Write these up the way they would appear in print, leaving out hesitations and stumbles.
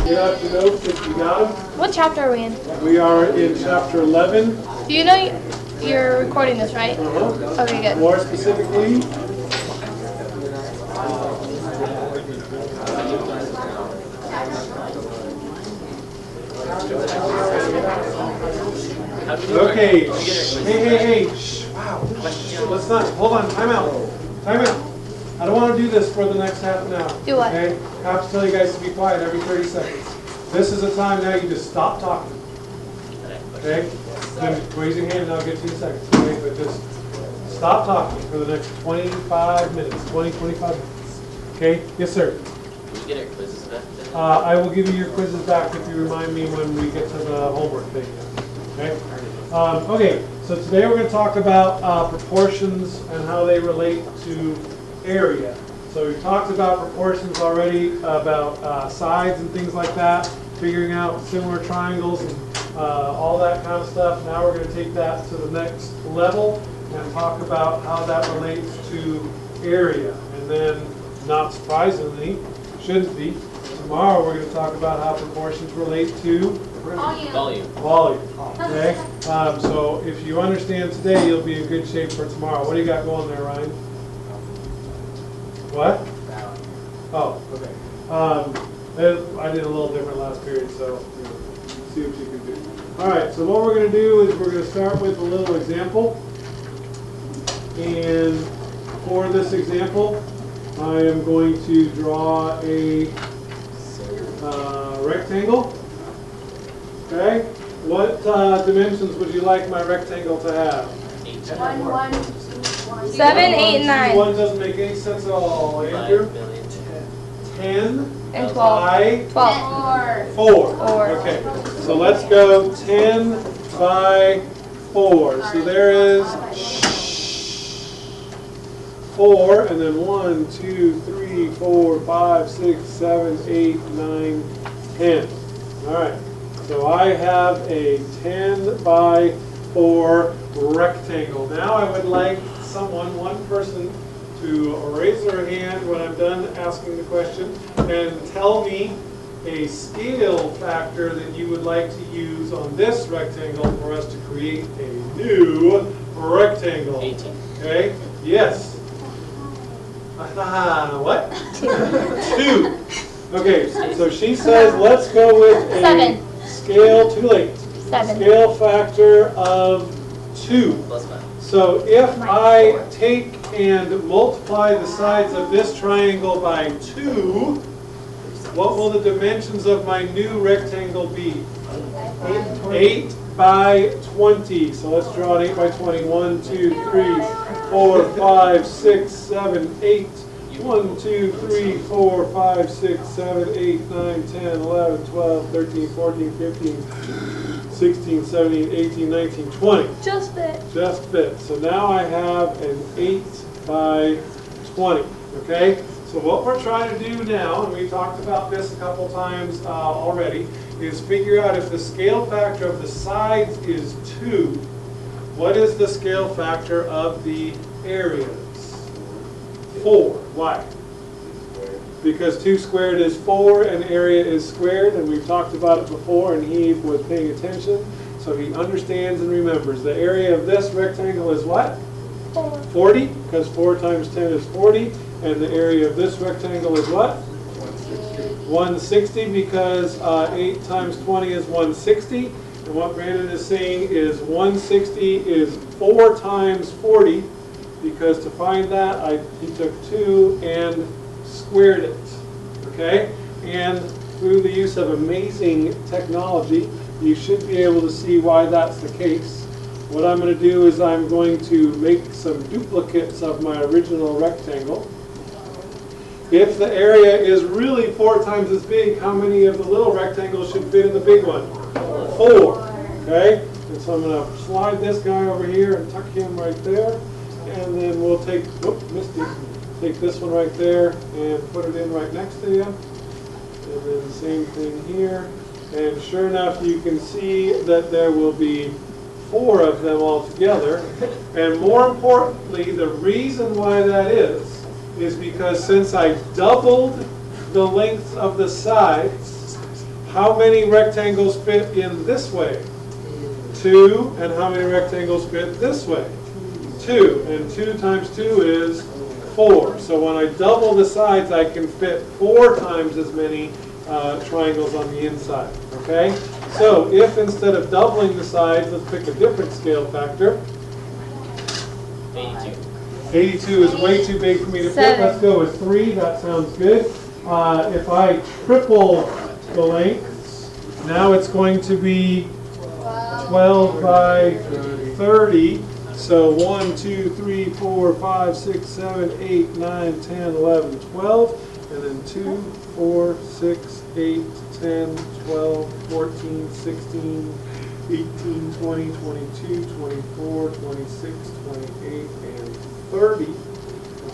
Get out your notes if you got them. What chapter are we in? We are in chapter 11. Do you know you're recording this, right? Okay, good. More specifically, okay. Hey. Shh. Wow. Let's not. Hold on. Time out. I don't want to do this for the next half an hour. Do what? Okay? I have to tell you guys to be quiet every 30 seconds. This is a time now you just stop talking. Okay? Then raise your hand and I'll get you in a second. Okay? But just stop talking for the next 25 minutes. 25 minutes. Okay? Yes, sir. Will you get our quizzes back then? I will give you your quizzes back if you remind me when we get to the homework thing. Okay? Okay, so today we're going to talk about proportions and how they relate to area. So we've talked about proportions already, about sides and things like that, figuring out similar triangles and all that kind of stuff. Now we're going to take that to the next level and talk about how that relates to area. And then, not surprisingly, shouldn't be, tomorrow we're going to talk about how proportions relate to volume. Okay? So if you understand today, you'll be in good shape for tomorrow. What do you got going there, Ryan? What? Oh, okay. I did a little different last period, so see what you can do. All right, so what we're going to do is we're going to start with a little example. And for this example, I am going to draw a rectangle. Okay? What dimensions would you like my rectangle to have? 1, 2, 7, 8, 9. 1 doesn't make any sense at all. Andrew? 10 And 12. by 12. 4. 4. Okay, so let's go 10 by 4. So there is 4, and then 1, 2, 3, 4, 5, 6, 7, 8, 9, 10. All right, so I have a 10 by 4 rectangle. Now I would like one person, to raise their hand when I'm done asking the question and tell me a scale factor that you would like to use on this rectangle for us to create a new rectangle. 18. Okay? Yes. What? 2. Okay, so she says let's go with a 7. scale, too late. 7. Scale factor of 2. Plus 5. So if I take and multiply the sides of this triangle by 2, what will the dimensions of my new rectangle be? 8 by 20. So let's draw an 8 by 20. 1, 2, 3, 4, 5, 6, 7, 8. 1, 2, 3, 4, 5, 6, 7, 8, 9, 10, 11, 12, 13, 14, 15, 16, 17, 18, 19, 20. Just fit. Just fit. So now I have an 8 by 20. Okay? So what we're trying to do now, and we talked about this a couple times already, is figure out if the scale factor of the sides is 2, what is the scale factor of the areas? 4. Why? Because 2 squared is 4 and area is squared, and we've talked about it before, and he was paying attention, so he understands and remembers. The area of this rectangle is what? 40, because 4 times 10 is 40, and the area of this rectangle is what? 160, because 8 times 20 is 160, and what Brandon is saying is 160 is 4 times 40, because to find that, he took 2 and squared it, okay? And through the use of amazing technology, you should be able to see why that's the case. What I'm going to do is I'm going to make some duplicates of my original rectangle. If the area is really 4 times as big, how many of the little rectangles should fit in the big one? 4, okay? And so I'm going to slide this guy over here and tuck him right there. And then we'll take, take this one right there and put it in right next to you. And then the same thing here. And sure enough, you can see that there will be 4 of them all together. And more importantly, the reason why that is because since I doubled the length of the sides, how many rectangles fit in this way? 2. And how many rectangles fit this way? 2. And 2 times 2 is 4. So when I double the sides, I can fit 4 times as many triangles on the inside. Okay? So if instead of doubling the sides, let's pick a different scale factor. 82. 82 is way too big for me to fit. Let's go with 3. That sounds good. If I triple the lengths, now it's going to be 12 by 30. So 1, 2, 3, 4, 5, 6, 7, 8, 9, 10, 11, 12. And then 2, 4, 6, 8, 10, 12, 14, 16, 18, 20, 22, 24, 26, 28, and 30.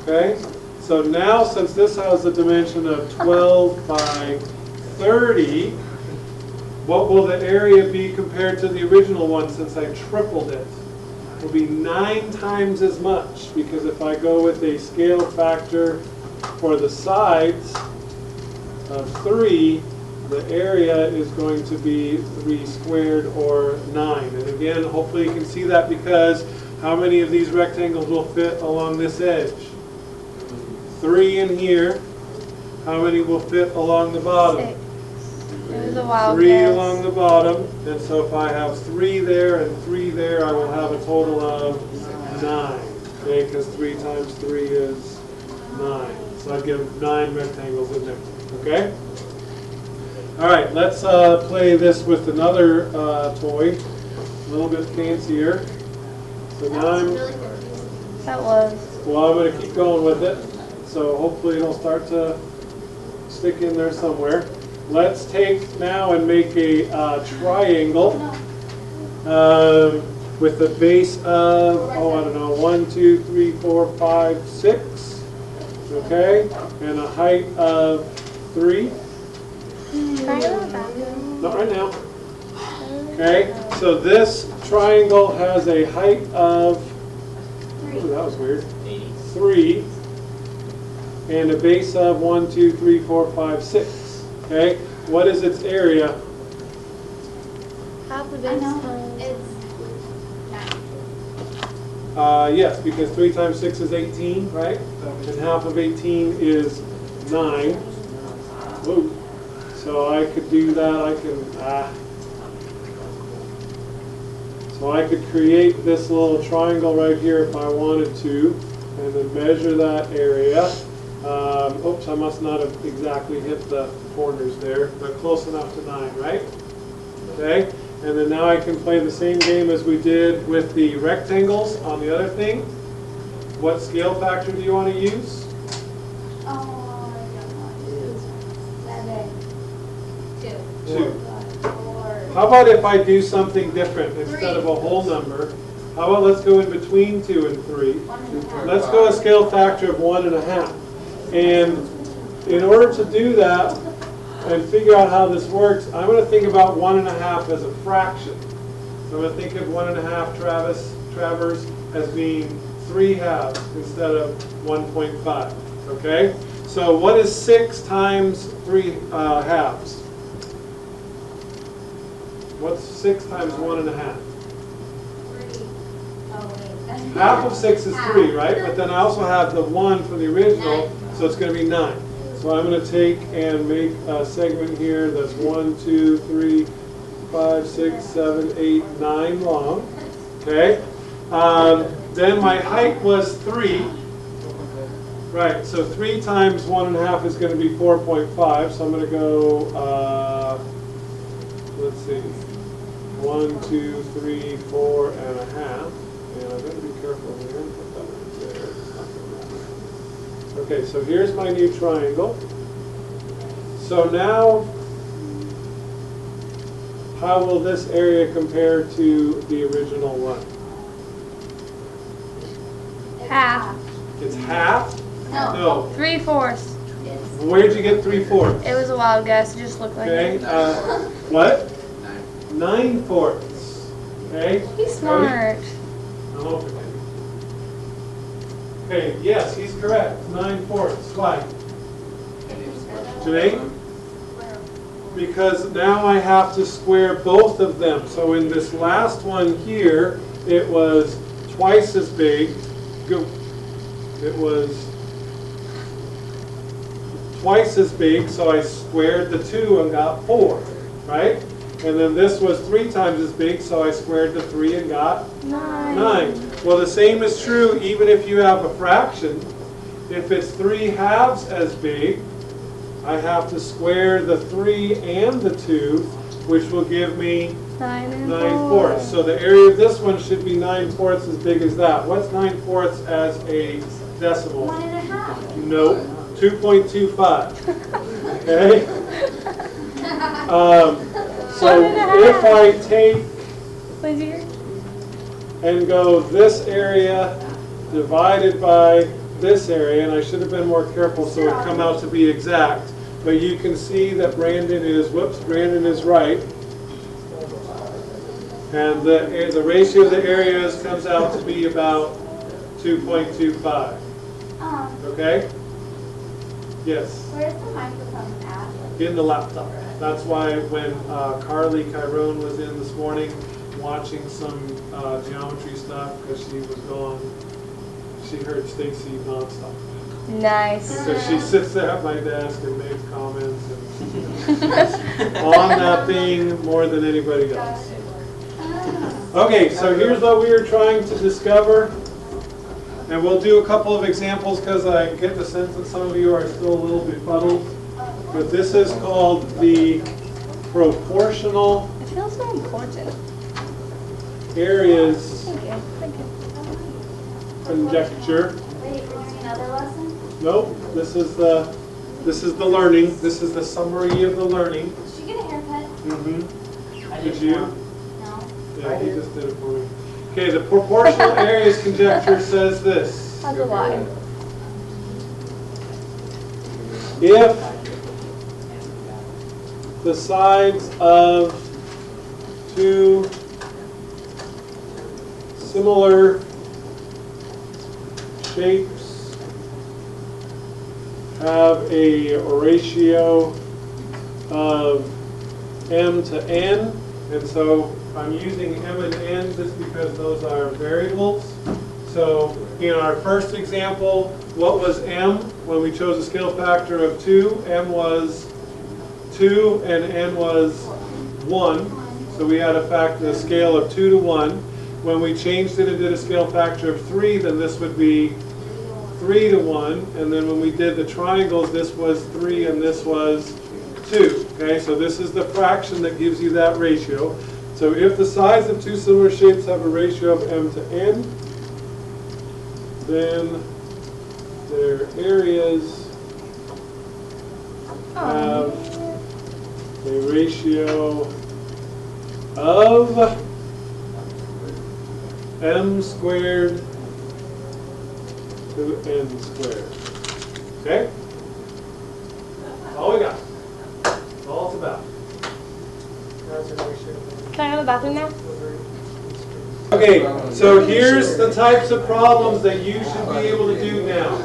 Okay? So now, since this has a dimension of 12 by 30, what will the area be compared to the original one since I tripled it? It will be 9 times as much, because if I go with a scale factor for the sides of 3, the area is going to be 3 squared, or 9. And again, hopefully you can see that, because how many of these rectangles will fit along this edge? 3 in here. How many will fit along the bottom? 6. It was a wild 3 guess. along the bottom. And so if I have 3 there and 3 there, I will have a total of 9. Okay, because 3 times 3 is 9. So I'd give 9 rectangles in there. Okay? All right, let's play this with another toy, a little bit fancier. So now That was. well, I'm going to keep going with it. So hopefully it'll start to stick in there somewhere. Let's take now and make a triangle with a base of, oh, I don't know, 1, 2, 3, 4, 5, 6. Okay, and a height of 3. Not right now. Okay, so this triangle has a height of, ooh, that was weird, 3, and a base of 1, 2, 3, 4, 5, 6. Okay, what is its area? Half of it. Yes, because 3 times 6 is 18, right? And half of 18 is 9. Whoa. So I could do that. So I could create this little triangle right here if I wanted to, and then measure that area. Oops, I must not have exactly hit the corners there, but close enough to 9, right? Okay, and then now I can play the same game as we did with the rectangles on the other thing. What scale factor do you want to use? Oh, I don't know. 7, 2. 2. How about if I do something different instead of a whole number? How about let's go in between 2 and 3. Let's go a scale factor of 1.5. And in order to do that and figure out how this works, I'm going to think about 1.5 as a fraction. So I'm going to think of 1.5 Travers as being 3 halves instead of 1.5. Okay? So what is 6 times 3 halves? What's 6 times 1.5? 3. Oh, wait. Half of 6 is 3, right? But then I also have the 1 from the original, so it's going to be 9. So I'm going to take and make a segment here that's 1, 2, 3, 5, 6, 7, 8, 9 long. Okay? Then my height was 3. Right, so 3 times 1.5 is going to be 4.5. So I'm going to go, let's see, 1, 2, 3, 4.5. And I've got to be careful here. Put that right there. It's not gonna matter. Okay, so here's my new triangle. So now, how will this area compare to the original one? Half. It's half? No. 3/4. Where'd you get 3/4? It was a wild guess. It just looked like Okay. it. What? 9/4. Okay. He's smart. I'm hoping. Okay, yes, he's correct. 9/4. Why? Janae? because now I have to square both of them. So in this last one here, it was twice as big. It was twice as big, so I squared the 2 and got 4, right? And then this was 3 times as big, so I squared the 3 and got 9. Well, the same is true even if you have a fraction. If it's 3 halves as big, I have to square the 3 and the 2, which will give me 9 fourths. So the area of this one should be 9 fourths as big as that. What's 9 fourths as a decimal? 1.5. Nope, 2.25. Okay? So if I take and go this area divided by this area, and I should have been more careful so it come out to be exact, but you can see that Brandon is right. And the ratio of the areas comes out to be about 2.25. Okay? Yes? Where's the microphone at? In the laptop. That's why when Carly Chiron was in this morning watching some geometry stuff because she was gone, she heard Stacy nonstop. Nice. So she sits there at my desk and makes comments and on that thing more than anybody else. Okay, so here's what we are trying to discover. And we'll do a couple of examples because I get the sense that some of you are still a little befuddled. But this is called the proportional It feels so important. areas Thank you. Thank you. conjecture. Wait, we're doing another lesson? Nope, this is the learning. This is the summary of the learning. Did you get a haircut? Mm-hmm. Did you? No. Yeah, he just did it for me. Okay, the proportional areas conjecture says this. How's the line? If the sides of two similar shapes have a ratio of m to n, and so I'm using m and n just because those are variables. So in our first example, what was m when we chose a scale factor of 2? M was 2 and n was 1. So we had a scale of 2 to 1. When we changed it and did a scale factor of 3, then this would be 3 to 1. And then when we did the triangles, this was 3 and this was 2. Okay, so this is the fraction that gives you that ratio. So if the sides of two similar shapes have a ratio of m to n, then their areas have a ratio of m squared to n squared. Okay? That's all we got. That's all it's about. Can I go to the bathroom now? Okay, so here's the types of problems that you should be able to do now.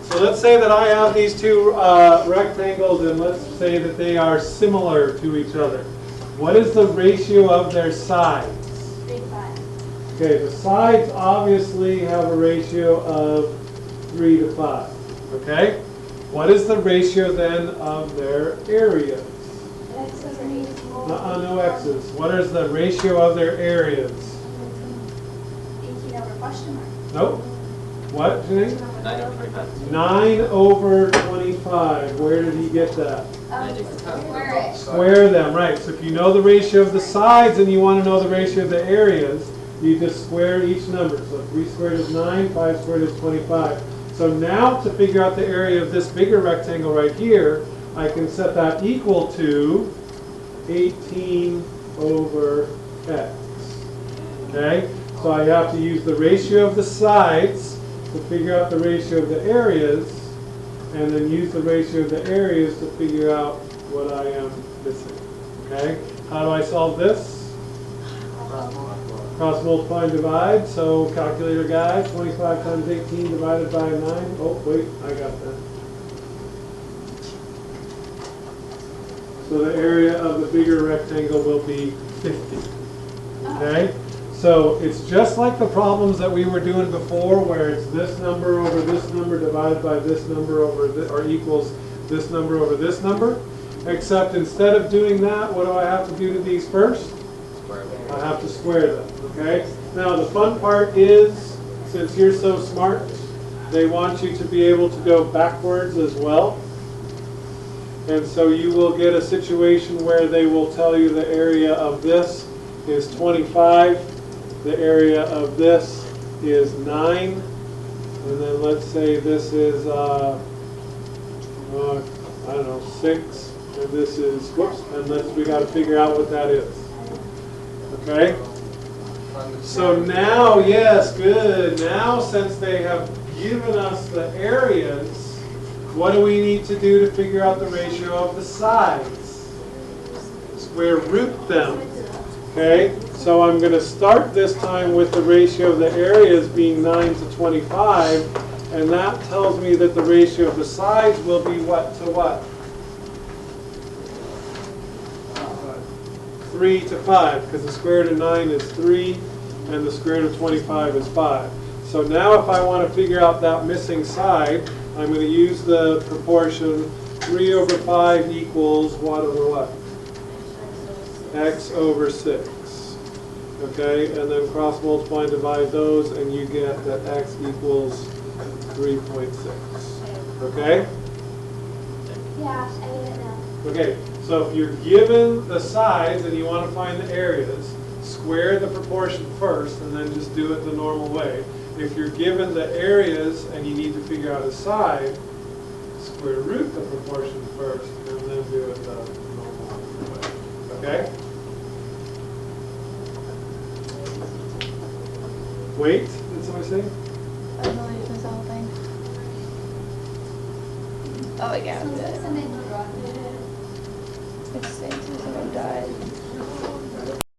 So let's say that I have these two rectangles, and let's say that they are similar to each other. What is the ratio of their sides? 3 to 5. Okay, the sides obviously have a ratio of 3 to 5. Okay? What is the ratio then of their areas? X's are equal. No x's. What is the ratio of their areas? 18 over question mark. Nope. What, Janine? 9 over 25. 9 over 25. Where did he get that? Square it. Square them, right. So if you know the ratio of the sides and you want to know the ratio of the areas, you just square each number. So 3 squared is 9, 5 squared is 25. So now to figure out the area of this bigger rectangle right here, I can set that equal to 18 over x. Okay? So I have to use the ratio of the sides to figure out the ratio of the areas, and then use the ratio of the areas to figure out what I am missing. Okay? How do I solve this? Cross multiply and divide. So calculator guy, 25 times 18 divided by 9. Oh, wait, I got that. So the area of the bigger rectangle will be 50. Okay? So it's just like the problems that we were doing before, where it's this number over this number divided by this number over this, or equals this number over this number. Except instead of doing that, what do I have to do to these first? I have to square them. Okay? Now the fun part is, since you're so smart, they want you to be able to go backwards as well. And so you will get a situation where they will tell you the area of this is 25, the area of this is 9, and then let's say this is, I don't know, 6, and this is, whoops, and we got to figure out what that is. Okay? So now, yes, good. Now, since they have given us the areas, what do we need to do to figure out the ratio of the sides? Square root them. Okay, so I'm going to start this time with the ratio of the areas being 9 to 25, and that tells me that the ratio of the sides will be what to what? 3 to 5, because the square root of 9 is 3, and the square root of 25 is 5. So now if I want to figure out that missing side, I'm going to use the proportion 3 over 5 equals what over what? X over 6. Okay, and then cross multiply and divide those, and you get that x equals 3.6. Okay? Yeah, I get it now. Okay, so if you're given the sides and you want to find the areas, square the proportion first and then just do it the normal way. If you're given the areas and you need to figure out a side, square root the proportion first and then do it the normal way. Okay? Wait, did somebody say? I don't know, you missed the whole thing. Oh, yeah, I'm good. Something wrong. It's someone died.